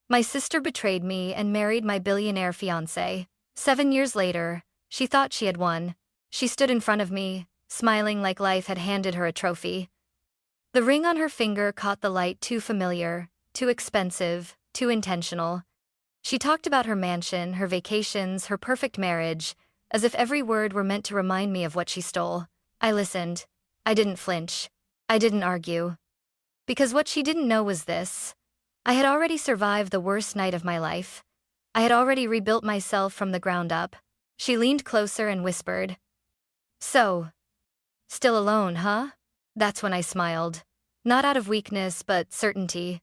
My sister betrayed me and married my billionaire fiancé. 7 years later, she thought she had won. She stood in front of me, smiling like life had handed her a trophy. The ring on her finger caught the light too familiar, too expensive, too intentional. She talked about her mansion, her vacations, her perfect marriage, as if every word were meant to remind me of what she stole. I listened. I didn't flinch. I didn't argue. Because what she didn't know was this. I had already survived the worst night of my life. I had already rebuilt myself from the ground up. She leaned closer and whispered, "So, still alone, huh?" That's when I smiled. Not out of weakness, but certainty.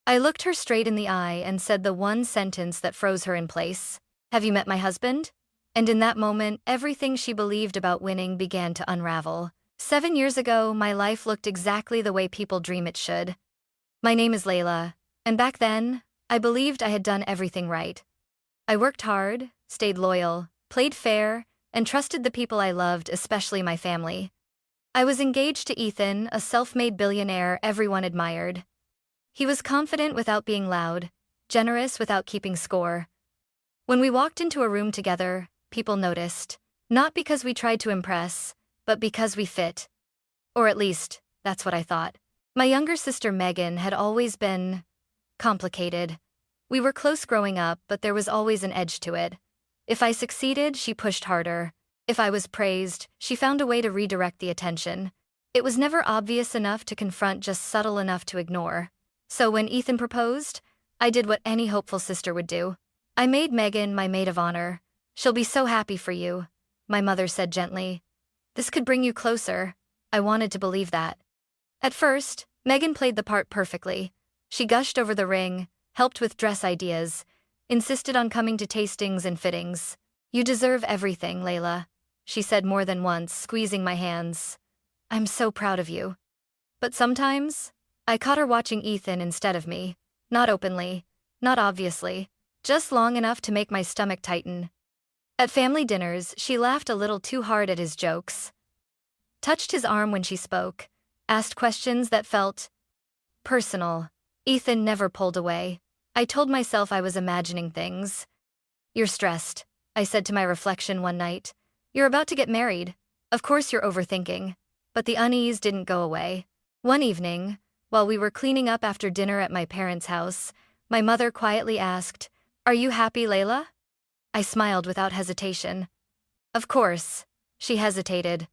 I looked her straight in the eye and said the one sentence that froze her in place. "Have you met my husband?" And in that moment, everything she believed about winning began to unravel. 7 years ago, my life looked exactly the way people dream it should. My name is Layla, and back then, I believed I had done everything right. I worked hard, stayed loyal, played fair, and trusted the people I loved, especially my family. I was engaged to Ethan, a self-made billionaire everyone admired. He was confident without being loud, generous without keeping score. When we walked into a room together, people noticed, not because we tried to impress, but because we fit. Or at least, that's what I thought. My younger sister Megan had always been complicated. We were close growing up, but there was always an edge to it. If I succeeded, she pushed harder. If I was praised, she found a way to redirect the attention. It was never obvious enough to confront, just subtle enough to ignore. So when Ethan proposed, I did what any hopeful sister would do. I made Megan my maid of honor. "She'll be so happy for you," my mother said gently. "This could bring you closer." I wanted to believe that. At first, Megan played the part perfectly. She gushed over the ring, helped with dress ideas, insisted on coming to tastings and fittings. "You deserve everything, Layla," she said more than once, squeezing my hands. "I'm so proud of you." But sometimes, I caught her watching Ethan instead of me. Not openly, not obviously, just long enough to make my stomach tighten. At family dinners, she laughed a little too hard at his jokes, touched his arm when she spoke, asked questions that felt personal. Ethan never pulled away. I told myself I was imagining things. "You're stressed," I said to my reflection one night. "You're about to get married. Of course you're overthinking." But the unease didn't go away. One evening, while we were cleaning up after dinner at my parents' house, my mother quietly asked, "Are you happy, Layla?" I smiled without hesitation. "Of course." She hesitated.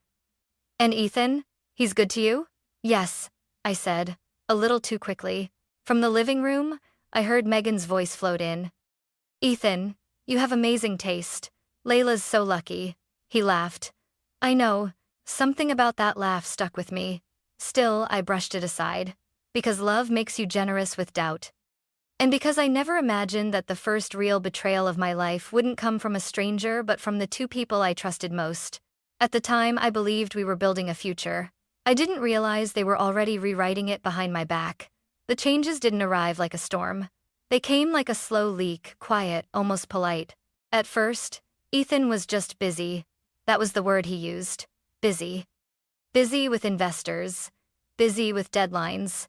"And Ethan? He's good to you?" "Yes," I said, a little too quickly. From the living room, I heard Megan's voice float in. "Ethan, you have amazing taste. Layla's so lucky." He laughed. I know, something about that laugh stuck with me. Still, I brushed it aside. Because love makes you generous with doubt. And because I never imagined that the first real betrayal of my life wouldn't come from a stranger but from the two people I trusted most. At the time, I believed we were building a future. I didn't realize they were already rewriting it behind my back. The changes didn't arrive like a storm. They came like a slow leak, quiet, almost polite. At first, Ethan was just busy. That was the word he used. Busy. Busy with investors. Busy with deadlines.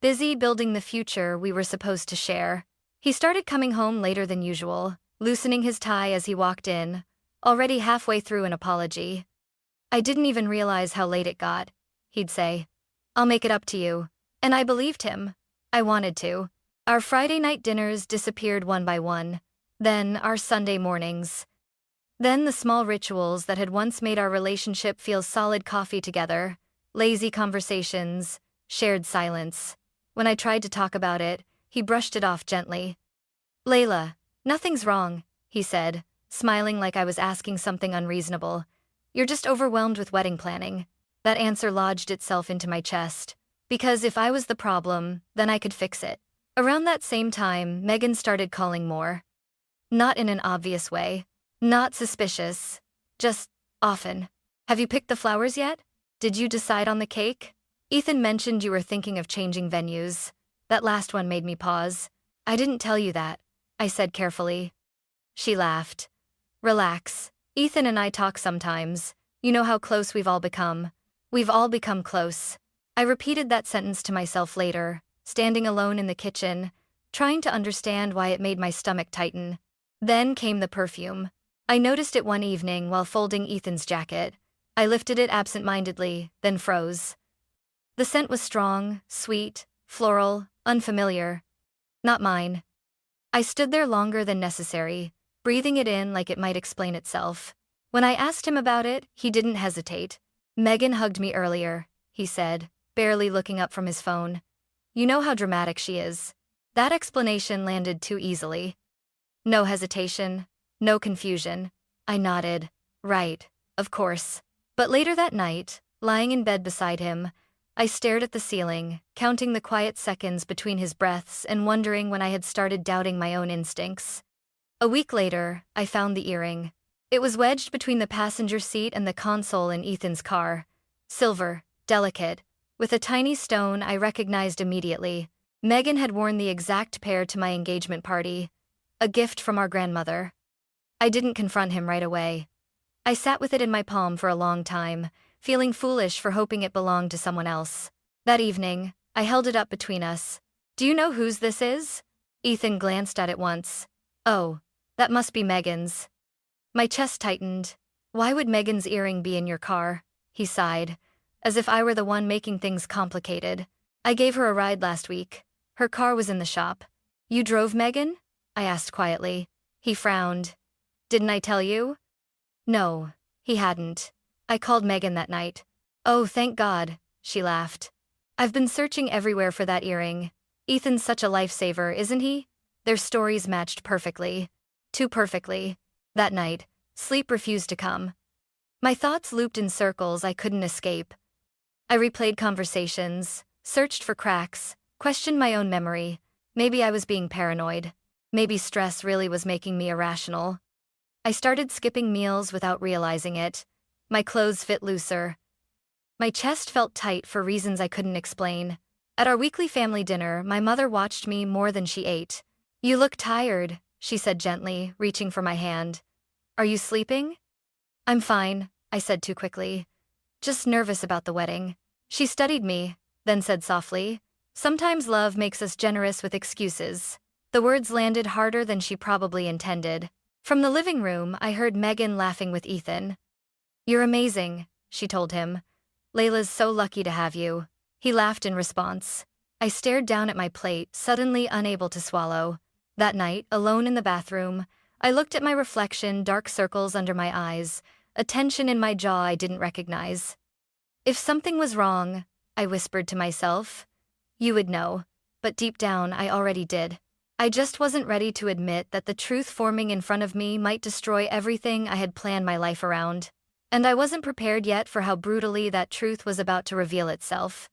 Busy building the future we were supposed to share. He started coming home later than usual, loosening his tie as he walked in, already halfway through an apology. "I didn't even realize how late it got," he'd say. "I'll make it up to you." And I believed him. I wanted to. Our Friday night dinners disappeared one by one. Then our Sunday mornings. Then the small rituals that had once made our relationship feel solid: coffee together, lazy conversations, shared silence. When I tried to talk about it, he brushed it off gently. "Layla, nothing's wrong," he said, smiling like I was asking something unreasonable. "You're just overwhelmed with wedding planning." That answer lodged itself into my chest. Because if I was the problem, then I could fix it. Around that same time, Megan started calling more. Not in an obvious way. Not suspicious. Just often. "Have you picked the flowers yet? Did you decide on the cake? Ethan mentioned you were thinking of changing venues." That last one made me pause. "I didn't tell you that," I said carefully. She laughed. "Relax. Ethan and I talk sometimes. You know how close we've all become." We've all become close. I repeated that sentence to myself later, standing alone in the kitchen, trying to understand why it made my stomach tighten. Then came the perfume. I noticed it one evening while folding Ethan's jacket. I lifted it absent-mindedly, then froze. The scent was strong, sweet, floral, unfamiliar. Not mine. I stood there longer than necessary, breathing it in like it might explain itself. When I asked him about it, he didn't hesitate. "Megan hugged me earlier," he said, barely looking up from his phone. "You know how dramatic she is." That explanation landed too easily. No hesitation, no confusion. I nodded. Right, of course. But later that night, lying in bed beside him, I stared at the ceiling, counting the quiet seconds between his breaths and wondering when I had started doubting my own instincts. A week later, I found the earring. It was wedged between the passenger seat and the console in Ethan's car. Silver, delicate, with a tiny stone I recognized immediately. Megan had worn the exact pair to my engagement party, a gift from our grandmother. I didn't confront him right away. I sat with it in my palm for a long time, feeling foolish for hoping it belonged to someone else. That evening, I held it up between us. "Do you know whose this is?" Ethan glanced at it once. "Oh, that must be Megan's." My chest tightened. "Why would Megan's earring be in your car?" He sighed, as if I were the one making things complicated. "I gave her a ride last week. Her car was in the shop." "You drove Megan?" I asked quietly. He frowned. "Didn't I tell you?" No, he hadn't. I called Megan that night. "Oh, thank God," she laughed. "I've been searching everywhere for that earring. Ethan's such a lifesaver, isn't he?" Their stories matched perfectly. Too perfectly. That night, sleep refused to come. My thoughts looped in circles I couldn't escape. I replayed conversations, searched for cracks, questioned my own memory. Maybe I was being paranoid. Maybe stress really was making me irrational. I started skipping meals without realizing it. My clothes fit looser. My chest felt tight for reasons I couldn't explain. At our weekly family dinner, my mother watched me more than she ate. "You look tired," she said gently, reaching for my hand. "Are you sleeping?" "I'm fine," I said too quickly. "Just nervous about the wedding." She studied me, then said softly, "Sometimes love makes us generous with excuses." The words landed harder than she probably intended. From the living room, I heard Megan laughing with Ethan. "You're amazing," she told him. "Layla's so lucky to have you." He laughed in response. I stared down at my plate, suddenly unable to swallow. That night, alone in the bathroom, I looked at my reflection, dark circles under my eyes, a tension in my jaw I didn't recognize. If something was wrong, I whispered to myself, you would know, but deep down I already did. I just wasn't ready to admit that the truth forming in front of me might destroy everything I had planned my life around. And I wasn't prepared yet for how brutally that truth was about to reveal itself.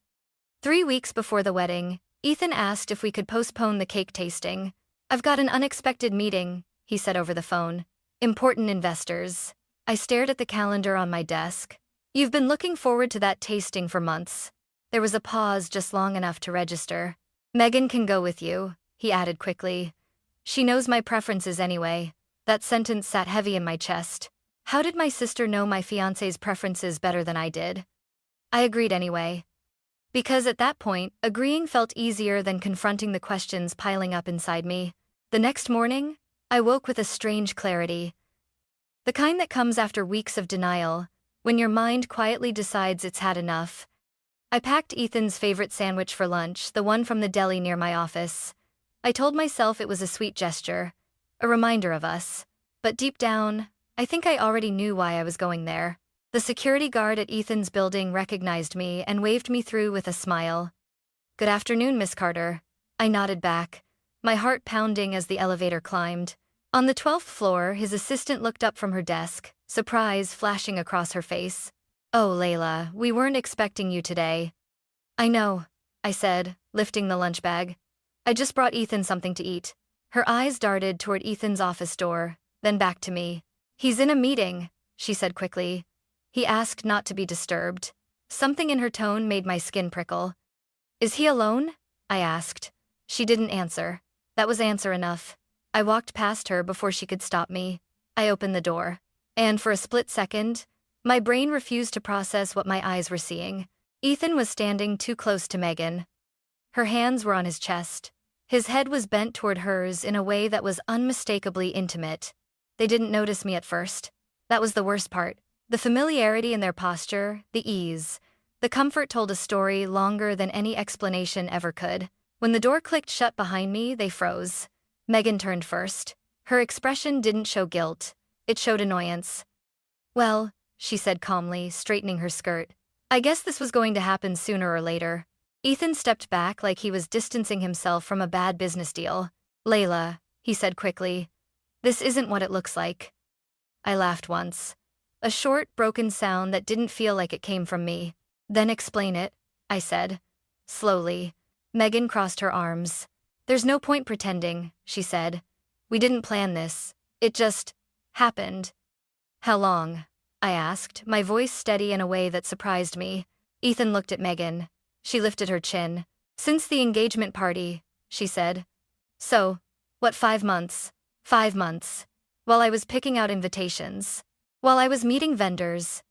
3 weeks before the wedding, Ethan asked if we could postpone the cake tasting. "I've got an unexpected meeting," he said over the phone. "Important investors." I stared at the calendar on my desk. "You've been looking forward to that tasting for months." There was a pause just long enough to register. "Megan can go with you," he added quickly. "She knows my preferences anyway." That sentence sat heavy in my chest. How did my sister know my fiancé's preferences better than I did? I agreed anyway. Because at that point, agreeing felt easier than confronting the questions piling up inside me. The next morning, I woke with a strange clarity. The kind that comes after weeks of denial, when your mind quietly decides it's had enough. I packed Ethan's favorite sandwich for lunch, the one from the deli near my office. I told myself it was a sweet gesture, a reminder of us. But deep down, I think I already knew why I was going there. The security guard at Ethan's building recognized me and waved me through with a smile. "Good afternoon, Miss Carter." I nodded back, my heart pounding as the elevator climbed. On the 12th floor, his assistant looked up from her desk, surprise flashing across her face. "Oh, Layla, we weren't expecting you today." "I know," I said, lifting the lunch bag. "I just brought Ethan something to eat." Her eyes darted toward Ethan's office door, then back to me. "He's in a meeting," she said quickly. He asked not to be disturbed. Something in her tone made my skin prickle. "Is he alone?" I asked. She didn't answer. That was answer enough. I walked past her before she could stop me. I opened the door. And for a split second, my brain refused to process what my eyes were seeing. Ethan was standing too close to Megan. Her hands were on his chest. His head was bent toward hers in a way that was unmistakably intimate. They didn't notice me at first. That was the worst part. The familiarity in their posture, the ease, the comfort told a story longer than any explanation ever could. When the door clicked shut behind me, they froze. Megan turned first. Her expression didn't show guilt. It showed annoyance. "Well," she said calmly, straightening her skirt, "I guess this was going to happen sooner or later." Ethan stepped back like he was distancing himself from a bad business deal. "Layla," he said quickly, "this isn't what it looks like." I laughed once. A short, broken sound that didn't feel like it came from me. "Then explain it," I said. Slowly. Megan crossed her arms. "There's no point pretending," she said. "We didn't plan this. It just happened." "How long?" I asked, my voice steady in a way that surprised me. Ethan looked at Megan. She lifted her chin. "Since the engagement party," she said. "So, what, 5 months? 5 months. While I was picking out invitations. While I was meeting vendors.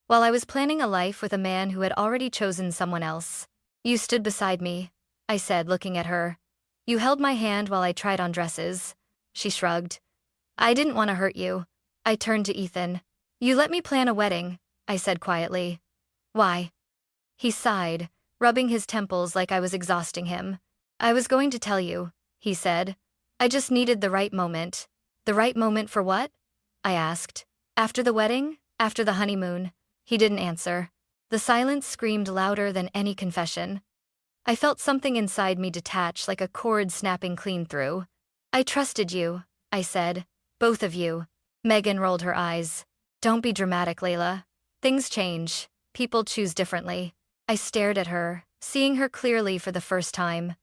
While I was planning a life with a man who had already chosen someone else. You stood beside me," I said, looking at her. "You held my hand while I tried on dresses." She shrugged. "I didn't want to hurt you." I turned to Ethan. "You let me plan a wedding," I said quietly. "Why?" He sighed, rubbing his temples like I was exhausting him. "I was going to tell you," he said. "I just needed the right moment." "The right moment for what?" I asked. "After the wedding? After the honeymoon?" He didn't answer. The silence screamed louder than any confession. I felt something inside me detach like a cord snapping clean through. "I trusted you," I said. "Both of you." Megan rolled her eyes. "Don't be dramatic, Layla. Things change. People choose differently." I stared at her, seeing her clearly for the first time.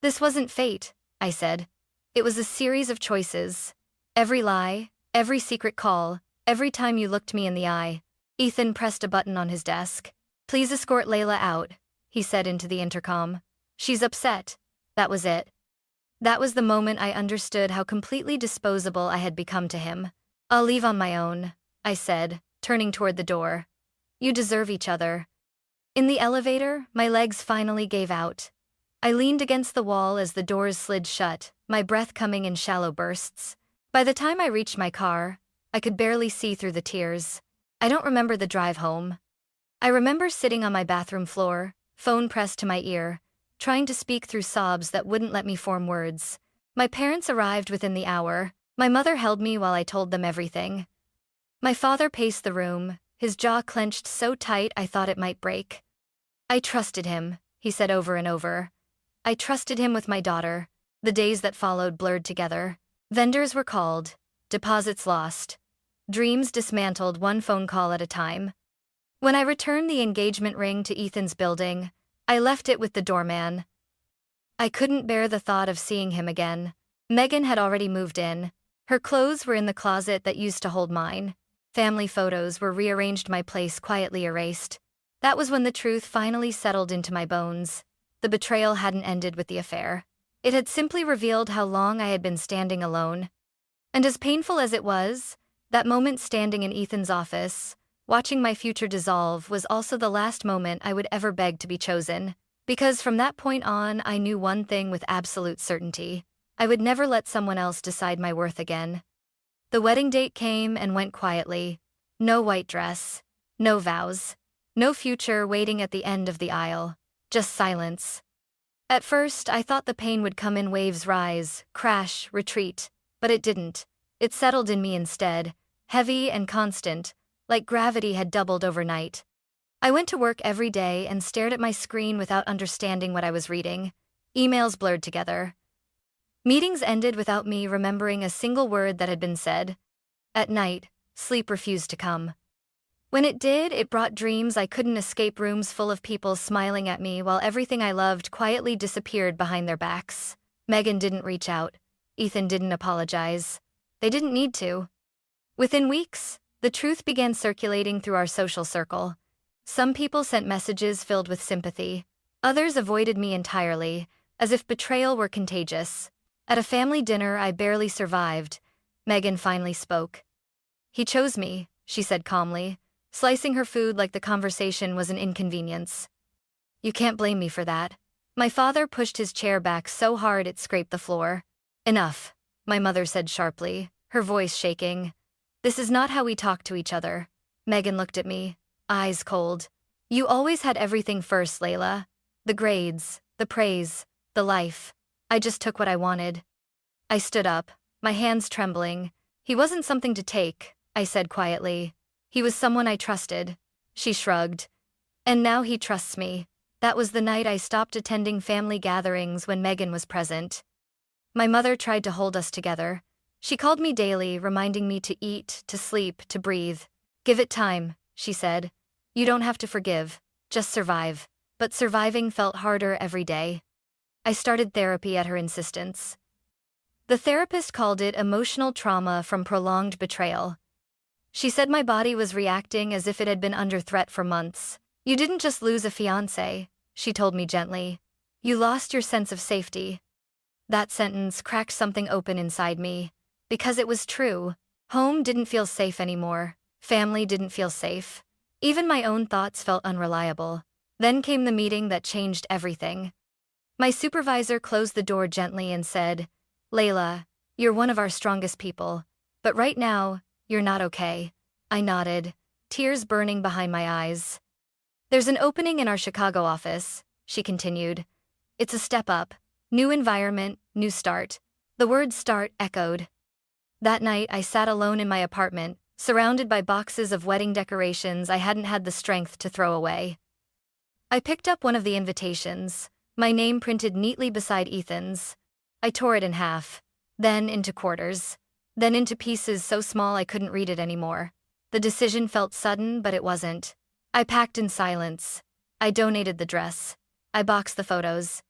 "This wasn't fate," I said. "It was a series of choices. Every lie, every secret call, every time you looked me in the eye." Ethan pressed a button on his desk. "Please escort Layla out," he said into the intercom. "She's upset." That was it. That was the moment I understood how completely disposable I had become to him. "I'll leave on my own," I said, turning toward the door. "You deserve each other." In the elevator, my legs finally gave out. I leaned against the wall as the doors slid shut, my breath coming in shallow bursts. By the time I reached my car, I could barely see through the tears. I don't remember the drive home. I remember sitting on my bathroom floor, phone pressed to my ear, trying to speak through sobs that wouldn't let me form words. My parents arrived within the hour. My mother held me while I told them everything. My father paced the room, his jaw clenched so tight I thought it might break. "I trusted him," he said over and over. "I trusted him with my daughter." The days that followed blurred together. Vendors were called, deposits lost, dreams dismantled one phone call at a time. When I returned the engagement ring to Ethan's building, I left it with the doorman. I couldn't bear the thought of seeing him again. Megan had already moved in. Her clothes were in the closet that used to hold mine. Family photos were rearranged, my place quietly erased. That was when the truth finally settled into my bones. The betrayal hadn't ended with the affair. It had simply revealed how long I had been standing alone. And as painful as it was, that moment standing in Ethan's office, watching my future dissolve, was also the last moment I would ever beg to be chosen. Because from that point on, I knew one thing with absolute certainty. I would never let someone else decide my worth again. The wedding date came and went quietly. No white dress. No vows. No future waiting at the end of the aisle. Just silence. At first, I thought the pain would come in waves, rise, crash, retreat. But it didn't. It settled in me instead, heavy and constant, like gravity had doubled overnight. I went to work every day and stared at my screen without understanding what I was reading. Emails blurred together. Meetings ended without me remembering a single word that had been said. At night, sleep refused to come. When it did, it brought dreams I couldn't escape, rooms full of people smiling at me while everything I loved quietly disappeared behind their backs. Megan didn't reach out. Ethan didn't apologize. They didn't need to. Within weeks, the truth began circulating through our social circle. Some people sent messages filled with sympathy. Others avoided me entirely, as if betrayal were contagious. At a family dinner I barely survived, Megan finally spoke. "He chose me," she said calmly, slicing her food like the conversation was an inconvenience. "You can't blame me for that." My father pushed his chair back so hard it scraped the floor. Enough, my mother said sharply, her voice shaking. This is not how we talk to each other. Megan looked at me, eyes cold. You always had everything first, Layla. The grades, the praise, the life. I just took what I wanted. I stood up, my hands trembling. He wasn't something to take, I said quietly. He was someone I trusted. She shrugged. And now he trusts me. That was the night I stopped attending family gatherings when Megan was present. My mother tried to hold us together. She called me daily, reminding me to eat, to sleep, to breathe. Give it time, she said. You don't have to forgive, just survive. But surviving felt harder every day. I started therapy at her insistence. The therapist called it emotional trauma from prolonged betrayal. She said my body was reacting as if it had been under threat for months. You didn't just lose a fiancé, she told me gently. You lost your sense of safety. That sentence cracked something open inside me. Because it was true. Home didn't feel safe anymore. Family didn't feel safe. Even my own thoughts felt unreliable. Then came the meeting that changed everything. My supervisor closed the door gently and said, Layla, you're one of our strongest people. But right now, you're not okay. I nodded, tears burning behind my eyes. There's an opening in our Chicago office, she continued. It's a step up. New environment, new start. The word start echoed. That night, I sat alone in my apartment, surrounded by boxes of wedding decorations I hadn't had the strength to throw away. I picked up one of the invitations, my name printed neatly beside Ethan's. I tore it in half, then into quarters, then into pieces so small I couldn't read it anymore. The decision felt sudden, but it wasn't. I packed in silence. I donated the dress. I boxed the photos.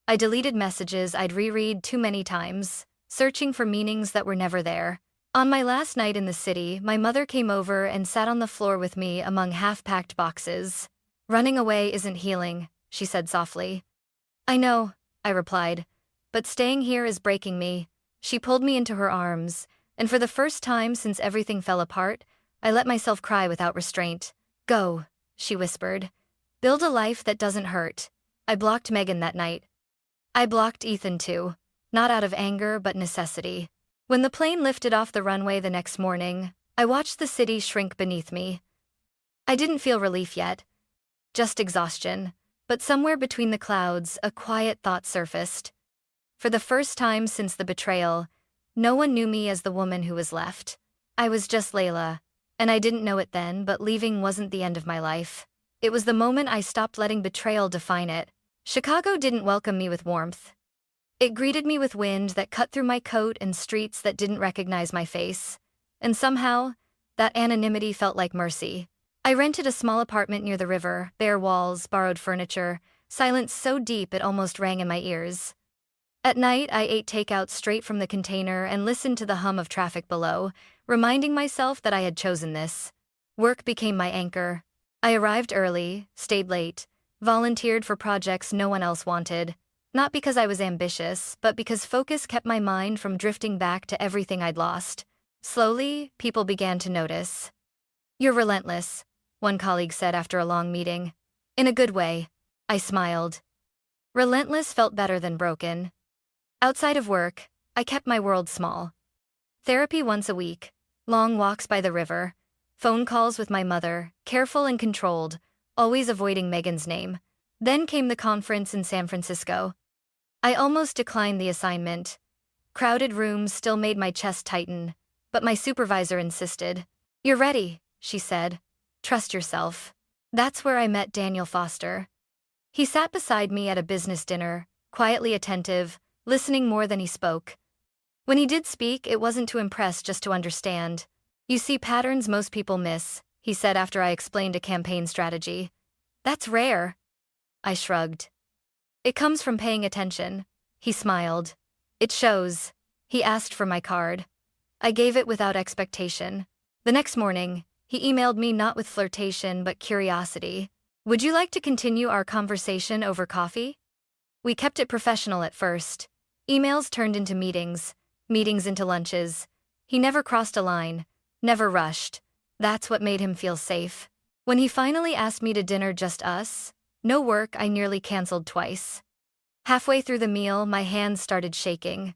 I deleted messages I'd reread too many times, searching for meanings that were never there. On my last night in the city, my mother came over and sat on the floor with me among half-packed boxes. Running away isn't healing, she said softly. I know, I replied, but staying here is breaking me. She pulled me into her arms, and for the first time since everything fell apart, I let myself cry without restraint. Go, she whispered. Build a life that doesn't hurt. I blocked Megan that night. I blocked Ethan too, not out of anger but necessity. When the plane lifted off the runway the next morning, I watched the city shrink beneath me. I didn't feel relief yet, just exhaustion, but somewhere between the clouds, a quiet thought surfaced. For the first time since the betrayal, no one knew me as the woman who was left. I was just Layla, and I didn't know it then, but leaving wasn't the end of my life. It was the moment I stopped letting betrayal define it. Chicago didn't welcome me with warmth. It greeted me with wind that cut through my coat and streets that didn't recognize my face. And somehow, that anonymity felt like mercy. I rented a small apartment near the river, bare walls, borrowed furniture, silence so deep it almost rang in my ears. At night, I ate takeout straight from the container and listened to the hum of traffic below, reminding myself that I had chosen this. Work became my anchor. I arrived early, stayed late, volunteered for projects no one else wanted. Not because I was ambitious, but because focus kept my mind from drifting back to everything I'd lost. Slowly, people began to notice. You're relentless, one colleague said after a long meeting. In a good way. I smiled. Relentless felt better than broken. Outside of work, I kept my world small. Therapy once a week, long walks by the river, phone calls with my mother, careful and controlled, always avoiding Megan's name. Then came the conference in San Francisco. I almost declined the assignment. Crowded rooms still made my chest tighten, but my supervisor insisted. You're ready, she said. Trust yourself. That's where I met Daniel Foster. He sat beside me at a business dinner, quietly attentive, listening more than he spoke. When he did speak, it wasn't to impress, just to understand. You see patterns most people miss, he said after I explained a campaign strategy. That's rare. I shrugged. It comes from paying attention. He smiled. It shows. He asked for my card. I gave it without expectation. The next morning, he emailed me not with flirtation but curiosity. Would you like to continue our conversation over coffee? We kept it professional at first. Emails turned into meetings, meetings into lunches. He never crossed a line, never rushed. That's what made him feel safe. When he finally asked me to dinner, just us, no work, I nearly canceled twice. Halfway through the meal, my hands started shaking.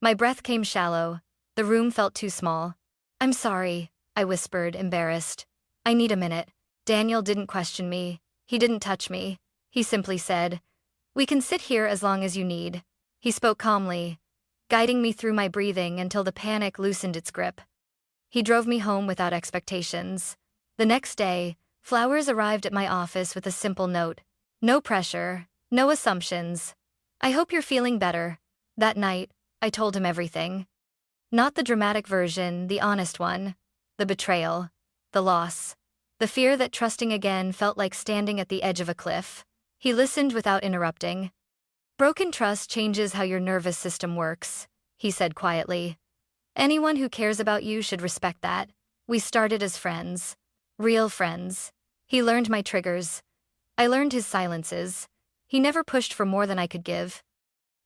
My breath came shallow. The room felt too small. "I'm sorry," I whispered, embarrassed. "I need a minute." Daniel didn't question me. He didn't touch me. He simply said, "We can sit here as long as you need." He spoke calmly, guiding me through my breathing until the panic loosened its grip. He drove me home without expectations. The next day, flowers arrived at my office with a simple note. No pressure, no assumptions. "I hope you're feeling better." That night, I told him everything. Not the dramatic version, the honest one. The betrayal, the loss, the fear that trusting again felt like standing at the edge of a cliff. He listened without interrupting. "Broken trust changes how your nervous system works," he said quietly. "Anyone who cares about you should respect that." We started as friends. Real friends. He learned my triggers. I learned his silences. He never pushed for more than I could give.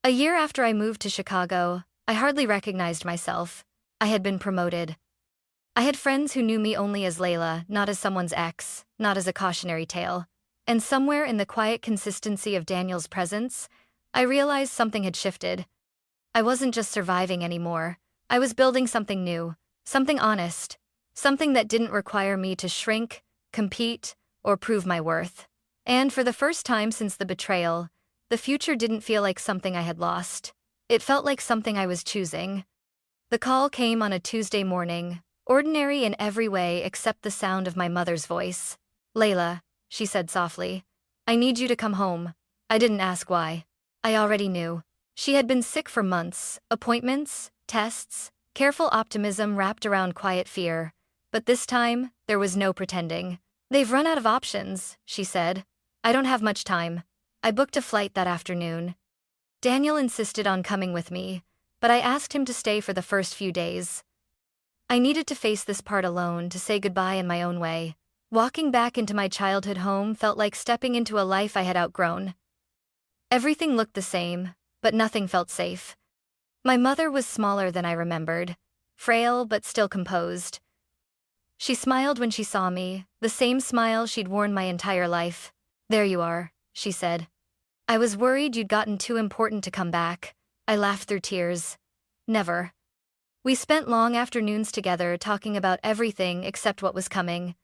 A year after I moved to Chicago, I hardly recognized myself. I had been promoted. I had friends who knew me only as Layla, not as someone's ex, not as a cautionary tale. And somewhere in the quiet consistency of Daniel's presence, I realized something had shifted. I wasn't just surviving anymore. I was building something new, something honest, something that didn't require me to shrink, compete, or prove my worth. And for the first time since the betrayal, the future didn't feel like something I had lost. It felt like something I was choosing. The call came on a Tuesday morning, ordinary in every way except the sound of my mother's voice. "Layla," she said softly, "I need you to come home." I didn't ask why. I already knew. She had been sick for months, appointments, tests, careful optimism wrapped around quiet fear. But this time, there was no pretending. "They've run out of options," she said. "I don't have much time." I booked a flight that afternoon. Daniel insisted on coming with me, but I asked him to stay for the first few days. I needed to face this part alone, to say goodbye in my own way. Walking back into my childhood home felt like stepping into a life I had outgrown. Everything looked the same, but nothing felt safe. My mother was smaller than I remembered, frail but still composed. She smiled when she saw me, the same smile she'd worn my entire life. "There you are," she said. "I was worried you'd gotten too important to come back." I laughed through tears. "Never." We spent long afternoons together talking about everything except what was coming.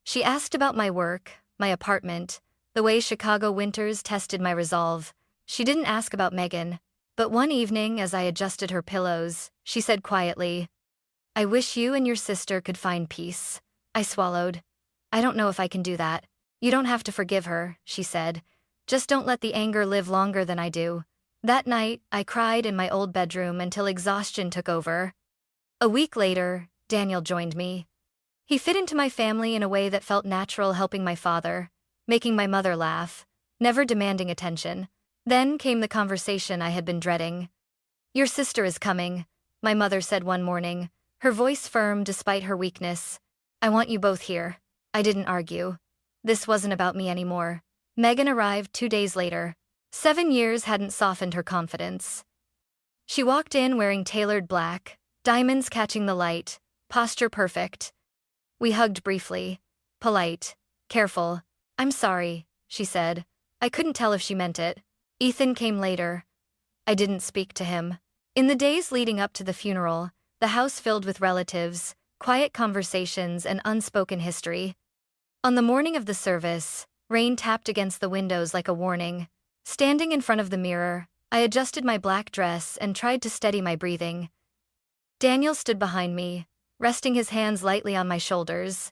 She asked about my work, my apartment, the way Chicago winters tested my resolve. She didn't ask about Megan. But one evening, as I adjusted her pillows, she said quietly, "I wish you and your sister could find peace." I swallowed. "I don't know if I can do that." "You don't have to forgive her," she said. "Just don't let the anger live longer than I do." That night, I cried in my old bedroom until exhaustion took over. A week later, Daniel joined me. He fit into my family in a way that felt natural, helping my father, making my mother laugh, never demanding attention. Then came the conversation I had been dreading. "Your sister is coming," my mother said one morning, her voice firm despite her weakness. "I want you both here." I didn't argue. This wasn't about me anymore. Megan arrived 2 days later. 7 years hadn't softened her confidence. She walked in wearing tailored black, diamonds catching the light, posture perfect. We hugged briefly, polite, careful. "I'm sorry," she said. I couldn't tell if she meant it. Ethan came later. I didn't speak to him. In the days leading up to the funeral, the house filled with relatives, quiet conversations, and unspoken history. On the morning of the service, rain tapped against the windows like a warning. Standing in front of the mirror, I adjusted my black dress and tried to steady my breathing. Daniel stood behind me, resting his hands lightly on my shoulders.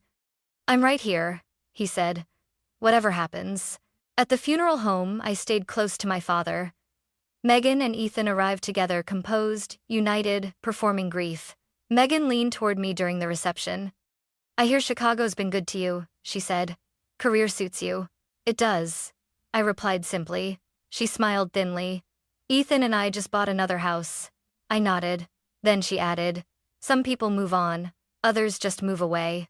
"I'm right here," he said. "Whatever happens." At the funeral home, I stayed close to my father. Megan and Ethan arrived together, composed, united, performing grief. Megan leaned toward me during the reception. "I hear Chicago's been good to you," she said. "Career suits you." "It does," I replied simply. She smiled thinly. "Ethan and I just bought another house." I nodded. Then she added, "Some people move on, others just move away."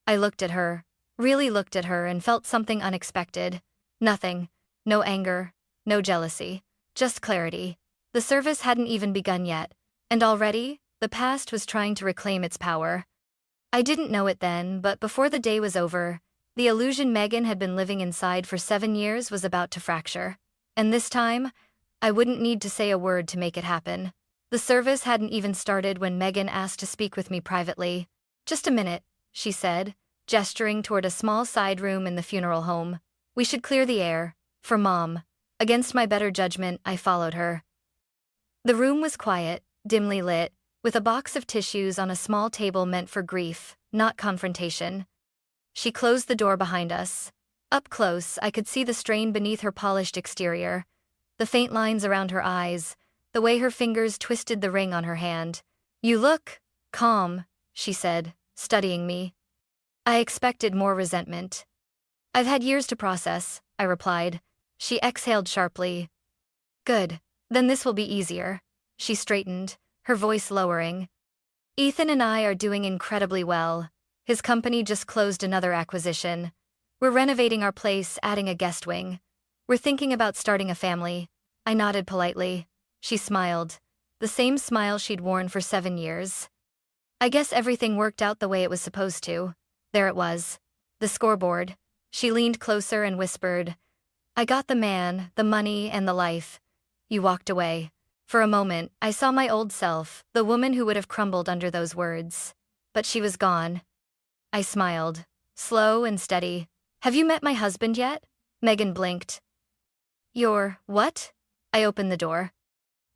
I looked at her, really looked at her, and felt something unexpected. Nothing. No anger, no jealousy. Just clarity. The service hadn't even begun yet, and already, the past was trying to reclaim its power. I didn't know it then, but before the day was over, the illusion Megan had been living inside for 7 years was about to fracture. And this time, I wouldn't need to say a word to make it happen. The service hadn't even started when Megan asked to speak with me privately. "Just a minute," she said, gesturing toward a small side room in the funeral home. "We should clear the air, for Mom." Against my better judgment, I followed her. The room was quiet, dimly lit, with a box of tissues on a small table meant for grief, not confrontation. She closed the door behind us. Up close, I could see the strain beneath her polished exterior, the faint lines around her eyes, the way her fingers twisted the ring on her hand. "You look calm," she said, studying me. I expected more resentment. "I've had years to process," I replied. She exhaled sharply. "Good. Then this will be easier." She straightened, her voice lowering. "Ethan and I are doing incredibly well. His company just closed another acquisition. We're renovating our place, adding a guest wing. We're thinking about starting a family." I nodded politely. She smiled, the same smile she'd worn for 7 years. I guess everything worked out the way it was supposed to. There it was. The scoreboard. She leaned closer and whispered, "I got the man, the money, and the life. You walked away." For a moment, I saw my old self, the woman who would have crumbled under those words. But she was gone. I smiled, slow and steady. "Have you met my husband yet?" Megan blinked. "Your what?" I opened the door.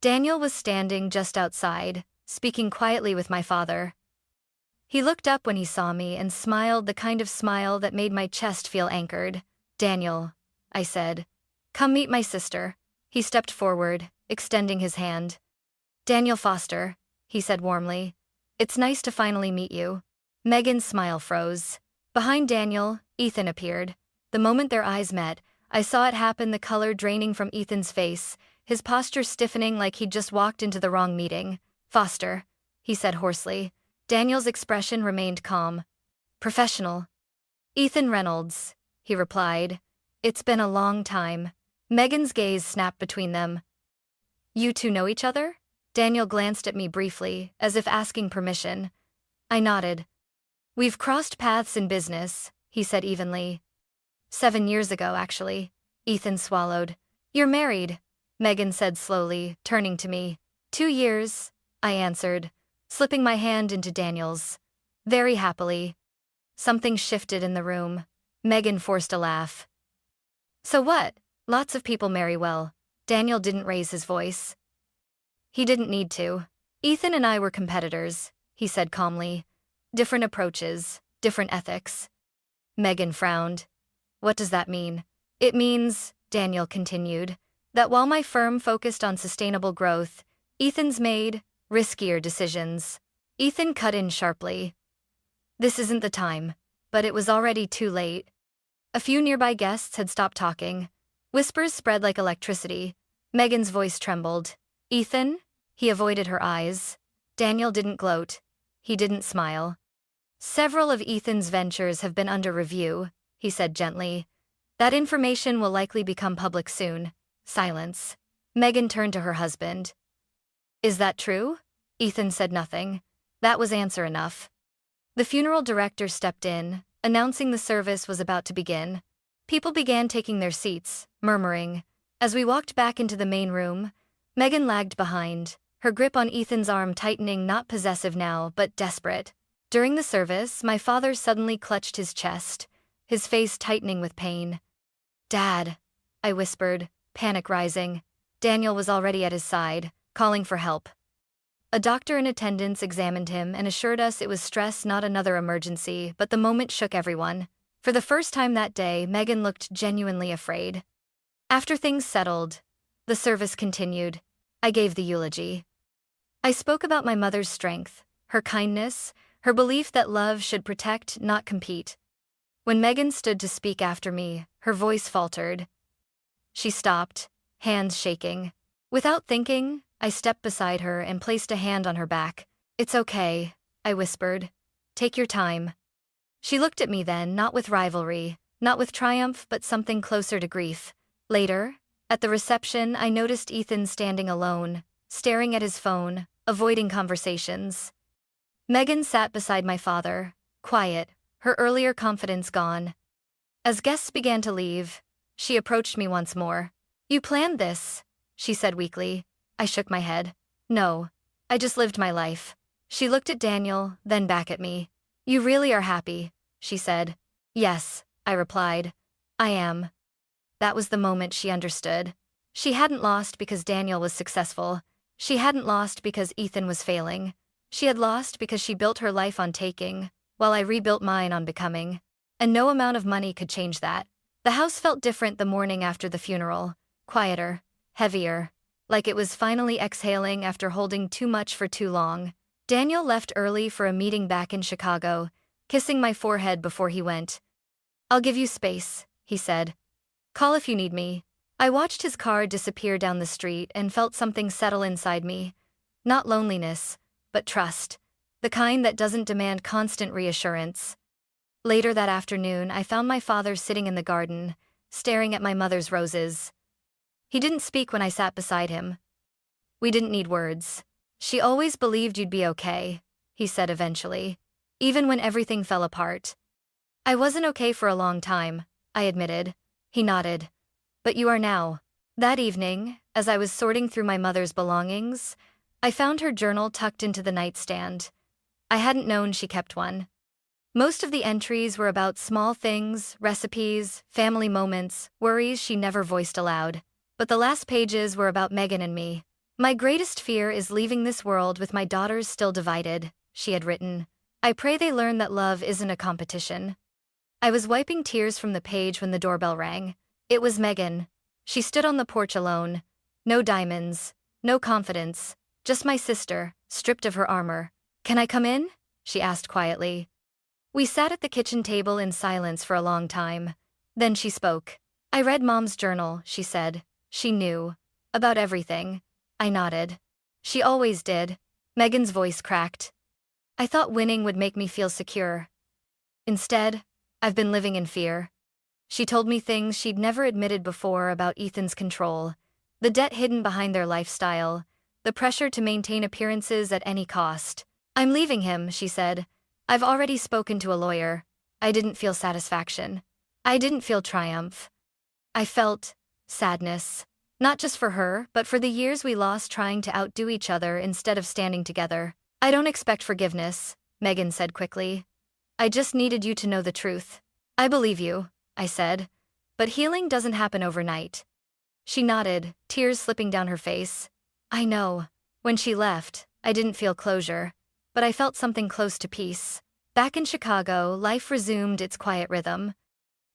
Daniel was standing just outside, speaking quietly with my father. He looked up when he saw me and smiled, the kind of smile that made my chest feel anchored. "Daniel," I said, "come meet my sister." He stepped forward, extending his hand. "Daniel Foster," he said warmly. "It's nice to finally meet you." Megan's smile froze. Behind Daniel, Ethan appeared. The moment their eyes met, I saw it happen, the color draining from Ethan's face, his posture stiffening like he'd just walked into the wrong meeting. "Foster," he said hoarsely. Daniel's expression remained calm. "Professional." "Ethan Reynolds," he replied. "It's been a long time." Megan's gaze snapped between them. "You two know each other?" Daniel glanced at me briefly, as if asking permission. I nodded. "We've crossed paths in business," he said evenly. 7 years ago, actually." Ethan swallowed. "You're married," Megan said slowly, turning to me. 2 years, I answered, slipping my hand into Daniel's. "Very happily." Something shifted in the room. Megan forced a laugh. "So what? Lots of people marry well." Daniel didn't raise his voice. He didn't need to. "Ethan and I were competitors," he said calmly. "Different approaches, different ethics." Megan frowned. "What does that mean?" "It means," Daniel continued, "that while my firm focused on sustainable growth, Ethan's made riskier decisions." Ethan cut in sharply. "This isn't the time." But it was already too late. A few nearby guests had stopped talking. Whispers spread like electricity. Megan's voice trembled. "Ethan?" He avoided her eyes. Daniel didn't gloat. He didn't smile. "Several of Ethan's ventures have been under review," he said gently. "That information will likely become public soon." Silence. Megan turned to her husband. "Is that true?" Ethan said nothing. That was answer enough. The funeral director stepped in, announcing the service was about to begin. People began taking their seats, murmuring. As we walked back into the main room, Megan lagged behind, her grip on Ethan's arm tightening, not possessive now, but desperate. During the service, my father suddenly clutched his chest, his face tightening with pain. "Dad," I whispered, panic rising. Daniel was already at his side, calling for help. A doctor in attendance examined him and assured us it was stress, not another emergency, but the moment shook everyone. For the first time that day, Megan looked genuinely afraid. After things settled, the service continued. I gave the eulogy. I spoke about my mother's strength, her kindness, her belief that love should protect, not compete. When Megan stood to speak after me, her voice faltered. She stopped, hands shaking. Without thinking, I stepped beside her and placed a hand on her back. "It's okay," I whispered. "Take your time." She looked at me then, not with rivalry, not with triumph, but something closer to grief. Later, at the reception, I noticed Ethan standing alone, staring at his phone, avoiding conversations. Megan sat beside my father, quiet, her earlier confidence gone. As guests began to leave, she approached me once more. "You planned this," she said weakly. I shook my head. No. I just lived my life. She looked at Daniel, then back at me. You really are happy, she said. Yes, I replied. I am. That was the moment she understood. She hadn't lost because Daniel was successful. She hadn't lost because Ethan was failing. She had lost because she built her life on taking, while I rebuilt mine on becoming. And no amount of money could change that. The house felt different the morning after the funeral. Quieter, heavier, like it was finally exhaling after holding too much for too long. Daniel left early for a meeting back in Chicago, kissing my forehead before he went. I'll give you space, he said. Call if you need me. I watched his car disappear down the street and felt something settle inside me. Not loneliness, but trust. The kind that doesn't demand constant reassurance. Later that afternoon, I found my father sitting in the garden, staring at my mother's roses. He didn't speak when I sat beside him. We didn't need words. She always believed you'd be okay, he said eventually, even when everything fell apart. I wasn't okay for a long time, I admitted. He nodded. But you are now. That evening, as I was sorting through my mother's belongings, I found her journal tucked into the nightstand. I hadn't known she kept one. Most of the entries were about small things, recipes, family moments, worries she never voiced aloud. But the last pages were about Megan and me. My greatest fear is leaving this world with my daughters still divided, she had written. I pray they learn that love isn't a competition. I was wiping tears from the page when the doorbell rang. It was Megan. She stood on the porch alone. No diamonds, no confidence, just my sister, stripped of her armor. Can I come in? She asked quietly. We sat at the kitchen table in silence for a long time. Then she spoke. I read Mom's journal, she said. She knew. About everything. I nodded. She always did. Megan's voice cracked. I thought winning would make me feel secure. Instead, I've been living in fear. She told me things she'd never admitted before about Ethan's control, the debt hidden behind their lifestyle, the pressure to maintain appearances at any cost. I'm leaving him, she said. I've already spoken to a lawyer. I didn't feel satisfaction. I didn't feel triumph. I felt sadness. Not just for her, but for the years we lost trying to outdo each other instead of standing together. I don't expect forgiveness, Megan said quickly. I just needed you to know the truth. I believe you, I said. But healing doesn't happen overnight. She nodded, tears slipping down her face. I know. When she left, I didn't feel closure, but I felt something close to peace. Back in Chicago, life resumed its quiet rhythm.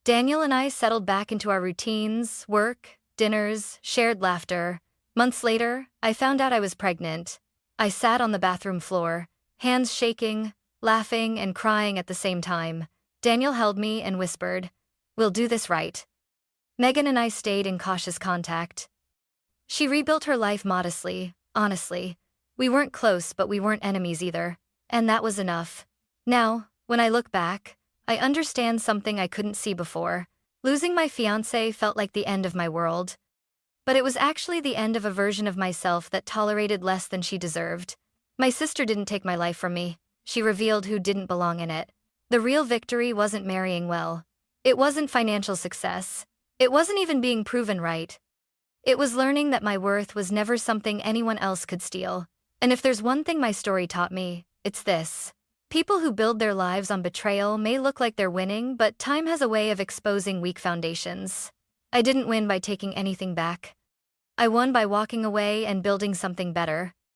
Daniel and I settled back into our routines, work, dinners, shared laughter. Months later, I found out I was pregnant. I sat on the bathroom floor, hands shaking, laughing and crying at the same time. Daniel held me and whispered, "We'll do this right." Megan and I stayed in cautious contact. She rebuilt her life modestly, honestly. We weren't close, but we weren't enemies either. And that was enough. Now, when I look back, I understand something I couldn't see before. Losing my fiancé felt like the end of my world. But it was actually the end of a version of myself that tolerated less than she deserved. My sister didn't take my life from me. She revealed who didn't belong in it. The real victory wasn't marrying well. It wasn't financial success. It wasn't even being proven right. It was learning that my worth was never something anyone else could steal. And if there's one thing my story taught me, it's this. People who build their lives on betrayal may look like they're winning, but time has a way of exposing weak foundations. I didn't win by taking anything back. I won by walking away and building something better.